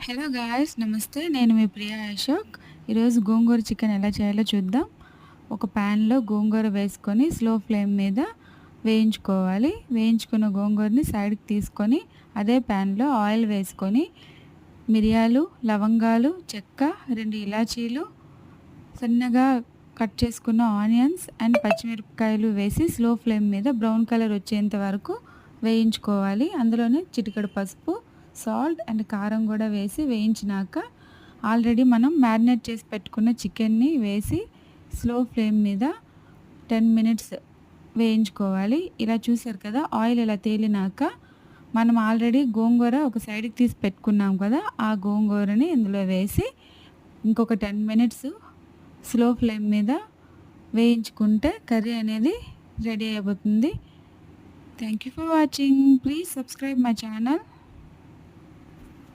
Hello guys, నమస్తే. నేను మీ ప్రియా అశోక్. ఈరోజు గోంగూర చికెన్ ఎలా చేయాలో చూద్దాం. ఒక ప్యాన్లో గోంగూర వేసుకొని స్లో ఫ్లేమ్ మీద వేయించుకోవాలి. వేయించుకున్న గోంగూరని సైడ్కి తీసుకొని అదే ప్యాన్లో ఆయిల్ వేసుకొని మిరియాలు, లవంగాలు, చెక్క, 2 ఇలాచీలు, సన్నగా కట్ చేసుకున్న ఆనియన్స్ అండ్ పచ్చిమిరపకాయలు వేసి స్లో ఫ్లేమ్ మీద బ్రౌన్ కలర్ వచ్చేంత వరకు వేయించుకోవాలి. అందులోనే చిటికెడు పసుపు, సాల్ట్ అండ్ కారం కూడా వేసి వేయించినాక ఆల్రెడీ మనం మ్యారినేట్ చేసి పెట్టుకున్న చికెన్ని వేసి స్లో ఫ్లేమ్ మీద 10 మినిట్స్ వేయించుకోవాలి. ఇలా చూసారు కదా, ఆయిల్ ఇలా తేలినాక మనం ఆల్రెడీ గోంగూర ఒక సైడ్కి తీసి పెట్టుకున్నాం కదా, ఆ గోంగూరని ఇందులో వేసి ఇంకొక 10 మినిట్స్ స్లో ఫ్లేమ్ మీద వేయించుకుంటే కర్రీ అనేది రెడీ అయిపోతుంది. Thank you for watching. Please subscribe my channel.